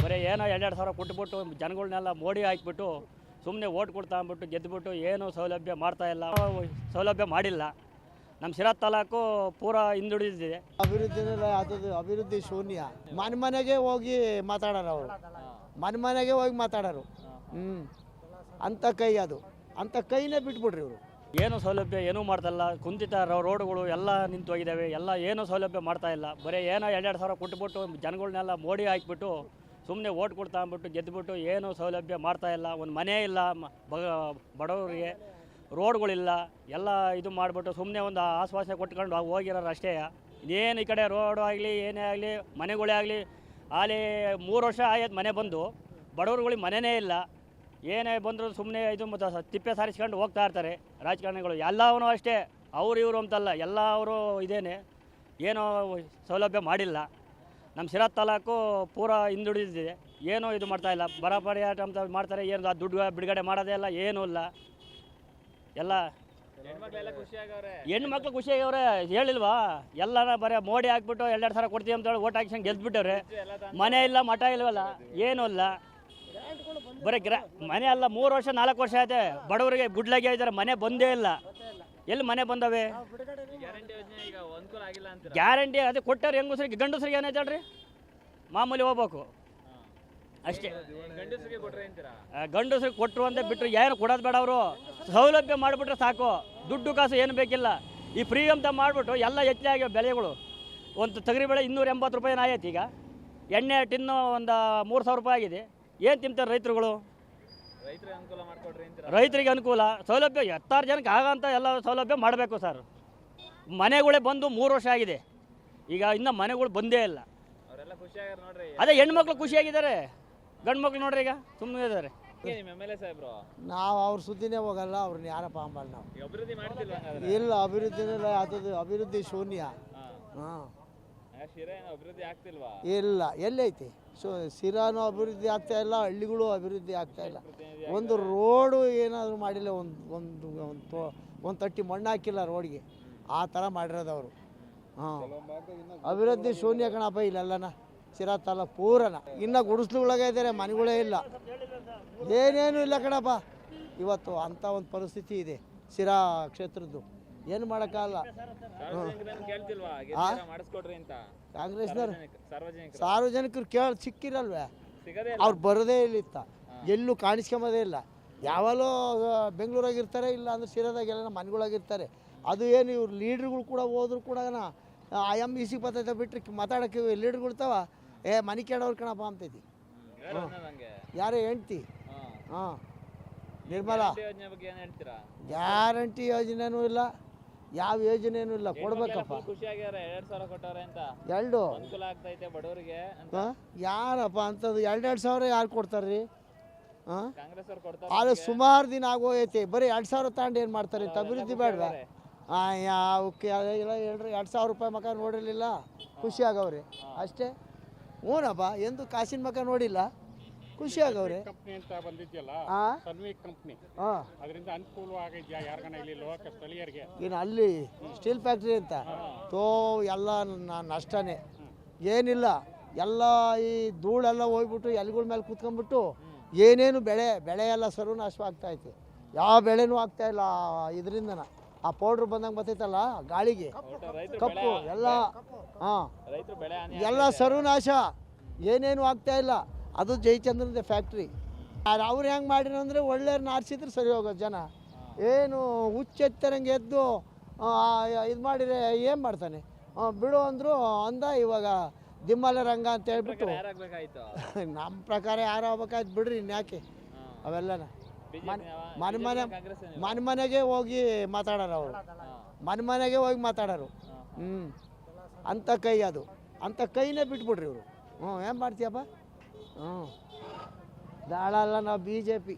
ಬರೀ ಏನೋ 2 ಸಾವಿರ ಕೊಟ್ಬಿಟ್ಟು ಜನಗಳನ್ನೆಲ್ಲ ಮೋಡಿ ಹಾಕಿಬಿಟ್ಟು ಸುಮ್ಮನೆ ಓಟ್ ಕೊಡ್ತಾ ಅಂದ್ಬಿಟ್ಟು ಗೆದ್ದುಬಿಟ್ಟು ಏನೂ ಸೌಲಭ್ಯ ಮಾಡ್ತಾಯಿಲ್ಲ, ಸೌಲಭ್ಯ ಮಾಡಿಲ್ಲ. ನಮ್ಮ ಶಿರಾ ತಾಲೂಕು ಪೂರಾ ಹಿಂದುಳಿದಿದೆ. ಅಭಿವೃದ್ಧಿ ಶೂನ್ಯ. ಮನೆಗೆ ಹೋಗಿ ಮಾತಾಡೋರು ಅವರು, ಮನೆಗೆ ಹೋಗಿ ಮಾತಾಡೋರು. ಅಂಥ ಕೈ ಅದು, ಅಂಥ ಕೈನೇ ಬಿಟ್ಬಿಡ್ರಿ ಇವರು. ಏನೂ ಸೌಲಭ್ಯ ಏನೂ ಮಾಡ್ತಾಯಿಲ್ಲ. ಕುಂಠಿತ ರೋಡ್ಗಳು ಎಲ್ಲ ನಿಂತು ಹೋಗಿದ್ದಾವೆ. ಎಲ್ಲ ಏನೂ ಸೌಲಭ್ಯ ಮಾಡ್ತಾಯಿಲ್ಲ. ಬರೀ ಏನೋ 2 ಸಾವಿರ ಕೊಟ್ಬಿಟ್ಟು ಜನಗಳನ್ನೆಲ್ಲ ಮೋಡಿ ಹಾಕಿಬಿಟ್ಟು ಸುಮ್ಮನೆ ಓಟ್ ಕೊಡ್ತಾ ಅಂದ್ಬಿಟ್ಟು ಗೆದ್ದುಬಿಟ್ಟು ಏನೂ ಸೌಲಭ್ಯ ಮಾಡ್ತಾಯಿಲ್ಲ. ಒಂದು ಮನೆ ಇಲ್ಲ ಬಡವರಿಗೆ, ರೋಡ್ಗಳಿಲ್ಲ, ಎಲ್ಲ ಇದು ಮಾಡಿಬಿಟ್ಟು ಸುಮ್ಮನೆ ಒಂದು ಆಶ್ವಾಸನೆ ಕೊಟ್ಕೊಂಡು ಹೋಗಿರೋರು ಅಷ್ಟೇ. ಏನು ಈ ಕಡೆ ರೋಡು ಆಗಲಿ ಏನೇ ಆಗಲಿ ಮನೆಗಳೇ ಆಗಲಿ ಅಲ್ಲಿ 3 ವರ್ಷ ಆಯ್ತು ಮನೆ ಬಂದು, ಬಡವ್ರುಗಳಿಗೆ ಮನೆಯೇ ಇಲ್ಲ. ಏನೇ ಬಂದರೂ ಸುಮ್ಮನೆ ಇದು ಮತ್ತು ತಿಪ್ಪೆ ಸಾರಿಸ್ಕೊಂಡು ಹೋಗ್ತಾ ಇರ್ತಾರೆ ರಾಜಕಾರಣಿಗಳು. ಎಲ್ಲವೂ ಅಷ್ಟೇ, ಅವರು ಇವರು ಅಂತಲ್ಲ, ಎಲ್ಲ ಅವರು ಇದೇನೆ, ಏನೋ ಸೌಲಭ್ಯ ಮಾಡಿಲ್ಲ. ನಮ್ಮ ಶಿರಾ ತಾಲೂಕು ಪೂರಾ ಹಿಂದುಳಿದಿದೆ. ಏನೂ ಇದು ಮಾಡ್ತಾಯಿಲ್ಲ. ಬರ ಪರಿಹಾರ ಅಂತ ಮಾಡ್ತಾರೆ, ಏನು ದುಡ್ಡು ಬಿಡುಗಡೆ ಮಾಡೋದೇ ಇಲ್ಲ, ಏನೂ ಇಲ್ಲ. ಎಲ್ಲ ಹೆಣ್ಮಕ್ಳು ಖುಷಿಯಾಗವ್ರೆ. ಹೇಳಿಲ್ವಾ, ಎಲ್ಲರ ಬರೀ ಮೋಡಿ ಹಾಕ್ಬಿಟ್ಟು 2 ಸಾವಿರ ಕೊಡ್ತೀವಿ ಅಂತೇಳಿ ಓಟ್ ಹಾಕ್ಸ್ಕೊಂಡು ಗೆದ್ದುಬಿಟ್ಟವ್ರೆ. ಮನೆ ಇಲ್ಲ, ಮಠ ಇಲ್ವಲ್ಲ, ಏನೂ ಇಲ್ಲ. ಬರೀ ಮನೆ ಅಲ್ಲ, 3 ವರ್ಷ 4 ವರ್ಷ ಆಯ್ತೆ ಬಡವರಿಗೆ ಗುಡ್ಲಾಗಿ ಇದ್ದಾರೆ, ಮನೆ ಬಂದೇ ಇಲ್ಲ. ಎಲ್ಲಿ ಮನೆ ಬಂದವೆ? ಗ್ಯಾರಂಟಿ ಅದೇ ಕೊಟ್ಟಾರೆ. ಹೆಂಗಸರಿಗೆ ಗಂಡಸರಿಗೆ ಏನೈತೆ ಹೇಳ್ರಿ, ಮಾಮೂಲಿ ಹೋಗ್ಬೇಕು ಅಷ್ಟೇ. ಗಂಡಸರಿಗೆ ಕೊಟ್ಟರು ಅಂತ ಬಿಟ್ಟರು, ಏನು ಕೊಡೋದು ಬೇಡ. ಅವರು ಸೌಲಭ್ಯ ಮಾಡಿಬಿಟ್ರೆ ಸಾಕು, ದುಡ್ಡು ಕಾಸು ಏನು ಬೇಕಿಲ್ಲ. ಈ ಫ್ರೀ ಅಂತ ಮಾಡಿಬಿಟ್ಟು ಎಲ್ಲ ಹೆಚ್ಚಿಗೆ ಆಗಿವೆ ಬೆಲೆಗಳು. ಒಂದು ತೊಗರಿಬೇಳೆ 280 ರೂಪಾಯಿ ಆಯ್ತು. ಈಗ ಎಣ್ಣೆ ಟಿನ್ನು ಒಂದು 3,000 ರೂಪಾಯಿ ಆಗಿದೆ. ಏನು ತಿಂತಾರೆ ರೈತರುಗಳು? ರೈತರಿಗೆ ಅನುಕೂಲ ಸೌಲಭ್ಯ 16 ಜನಕ್ಕೆ ಆಗಂತ ಎಲ್ಲ ಸೌಲಭ್ಯ ಮಾಡಬೇಕು ಸರ್. ಮನೆಗಳೇ ಬಂದು 3 ವರ್ಷ ಆಗಿದೆ, ಈಗ ಇನ್ನೂ ಮನೆಗಳು ಬಂದೇ ಇಲ್ಲ. ಅದೇ ಹೆಣ್ಮಕ್ಳು ಖುಷಿಯಾಗಿದ್ದಾರೆ, ಗಂಡು ಮಕ್ಳು ನೋಡ್ರಿ ಈಗ ಸುಮ್ಮನೆ ಇದ್ದಾರೆ. ನಾವು ಅವ್ರ ಸುದ್ದಿನೇ ಹೋಗಲ್ಲ, ಅವ್ರನ್ನ ಯಾರಪ್ಪ ಅಂಬಲ್ಲ ನಾವು. ಇಲ್ಲ ಅಭಿವೃದ್ಧಿನೇ ಅದು, ಅಭಿವೃದ್ಧಿ ಶೂನ್ಯ. ಇಲ್ಲ ಎಲ್ಲೈತಿ ಶಿರಾನು ಅಭಿವೃದ್ಧಿ ಆಗ್ತಾ ಇಲ್ಲ, ಹಳ್ಳಿಗಳು ಅಭಿವೃದ್ಧಿ ಆಗ್ತಾ ಇಲ್ಲ. ಒಂದು ರೋಡು ಏನಾದರೂ ಮಾಡಿಲ್ಲ, ಒಂದು ತಟ್ಟಿ ಮಣ್ಣು ಹಾಕಿಲ್ಲ ರೋಡ್ಗೆ, ಆ ಥರ ಮಾಡಿರೋದು ಅವರು. ಅಭಿವೃದ್ಧಿ ಶೂನ್ಯ ಕಣಪ್ಪ ಇಲ್ಲೆಲ್ಲನ ಶಿರಾ ತಾಲೂಕು ಪೂರನ. ಇನ್ನು ಗುಡಿಸ್ಲುಗಳಾಗೆ ಇದ್ದಾರೆ, ಮನೆಗಳೇ ಇಲ್ಲ, ಏನೇನು ಇಲ್ಲ ಕಣಪ್ಪ ಇವತ್ತು. ಅಂಥ ಒಂದು ಪರಿಸ್ಥಿತಿ ಇದೆ ಶಿರಾ ಕ್ಷೇತ್ರದ್ದು, ಏನು ಮಾಡೋಕ್ಕಾಗಲ್ಲ. ಕಾಂಗ್ರೆಸ್ನವ್ರು ಸಾರ್ವಜನಿಕರು ಸಿಕ್ಕಿರಲ್ವೇ, ಅವ್ರು ಬರೋದೇ ಇಲ್ಲಿತ್ತ, ಎಲ್ಲೂ ಕಾಣಿಸ್ಕೊಂಬೋದೇ ಇಲ್ಲ. ಯಾವಾಗಲೂ ಬೆಂಗಳೂರಾಗಿರ್ತಾರೆ, ಇಲ್ಲ ಅಂದ್ರೆ ಶಿರಾದಾಗೆಲ್ಲ ಮನೆಗಳಾಗಿರ್ತಾರೆ. ಅದು ಏನು ಇವ್ರು ಲೀಡ್ರುಗಳು ಕೂಡ ಹೋದ್ರು ಕೂಡ IMEC ಪದ್ಧತಿ ಬಿಟ್ಟರೆ ಮಾತಾಡೋಕ್ಕೆ ಲೀಡ್ರುಗಳ್ತಾವ. ಮನೆ ಕೇಳೋರು ಕಣಪ್ಪ ಅಂತೈತಿ. ಯಾರೇ ಹೆಂಡ್ತಿ? ನಿರ್ಮಲಾ ಗ್ಯಾರಂಟಿ ಯೋಜನೆನೂ ಇಲ್ಲ, ಯಾವ ಯೋಜನೆನೂ ಇಲ್ಲ. ಕೊಡ್ಬೇಕಪ್ಪ. ಯಾರಪ್ಪ ಅಂತದ್ದು 2 ಸಾವಿರ ಯಾರು ಕೊಡ್ತಾರ್ರಿ? ಆದರೆ ಸುಮಾರು ದಿನ ಆಗೋಯ್ತು. ಬರೀ 2 ಸಾವಿರ ತಗೊಂಡು ಏನು ಮಾಡ್ತಾರೆ? ಅಭಿವೃದ್ಧಿ ಬೇಡವಾ? ಯಾವಕ್ಕೆ ಇಲ್ಲ ಹೇಳ್ರಿ. 2,000 ರೂಪಾಯಿ ಮಕ ನೋಡಿರಲಿಲ್ಲ, ಖುಷಿ ಆಗವ್ರಿ ಅಷ್ಟೇ. ಹ್ಞೂನಪ್ಪ, ಎಂದು ಕಾಸಿನ ಮಕ ನೋಡಿಲ್ಲ, ಖುಷಿ ಆಗವ್ರೆ. ಇನ್ನು ಅಲ್ಲಿ ಸ್ಟೀಲ್ ಫ್ಯಾಕ್ಟ್ರಿ ಅಂತ ಎಲ್ಲ ನಷ್ಟನೇ, ಏನಿಲ್ಲ. ಎಲ್ಲ ಈ ಧೂಳೆಲ್ಲ ಹೋಗ್ಬಿಟ್ಟು ಎಲೆಗಳ ಮೇಲೆ ಕೂತ್ಕೊಂಡ್ಬಿಟ್ಟು ಏನೇನು ಬೆಳೆ ಎಲ್ಲ ಸರ್ವನಾಶವಾಗ್ತಾಯಿತ್ತು. ಯಾವ ಬೆಳೆನೂ ಆಗ್ತಾಯಿಲ್ಲ ಇದರಿಂದನ. ಆ ಪೌಡ್ರ್ ಬಂದಂಗೆ ಬರ್ತೈತಲ್ಲ ಗಾಳಿಗೆ, ಕಪ್ಪು ಎಲ್ಲ ಎಲ್ಲ ಸರ್ವನಾಶ, ಏನೇನು ಆಗ್ತಾಯಿಲ್ಲ. ಅದು ಜಯಚಂದ್ರದ ಫ್ಯಾಕ್ಟ್ರಿ. ಅವ್ರು ಹೆಂಗೆ ಮಾಡಿರೋ ಅಂದರೆ ಒಳ್ಳೆಯವ್ರನ್ನ ಆರಿಸಿದ್ರೆ ಸರಿ ಹೋಗೋದು ಜನ. ಏನು ಹುಚ್ಚೆತ್ತರಂಗೆ ಎದ್ದು ಇದು ಮಾಡಿದ್ರೆ ಏನು ಮಾಡ್ತಾನೆ? ಬಿಡು ಅಂದರು ಅಂದ. ಇವಾಗ ದಿಮ್ಮಲೆ ರಂಗ ಅಂತ ಹೇಳ್ಬಿಟ್ಟು ನಮ್ಮ ಪ್ರಕಾರ ಯಾರು ಆಗ್ಬೇಕಾಯ್ತು ಬಿಡ್ರಿ, ಇನ್ಯಾಕೆ ಅವೆಲ್ಲನ. ಮನೆಗೆ ಹೋಗಿ ಮಾತಾಡೋರು ಅವರು, ಮನೆಗೆ ಹೋಗಿ ಮಾತಾಡೋರು. ಅಂಥ ಕೈ ಅದು, ಅಂಥ ಕೈನೇ ಬಿಟ್ಬಿಡ್ರಿ ಇವರು. ಏನು ಮಾಡ್ತೀಯಪ್ಪ? ದಾಳ ಅಲ್ಲ, ನಾವು BJP.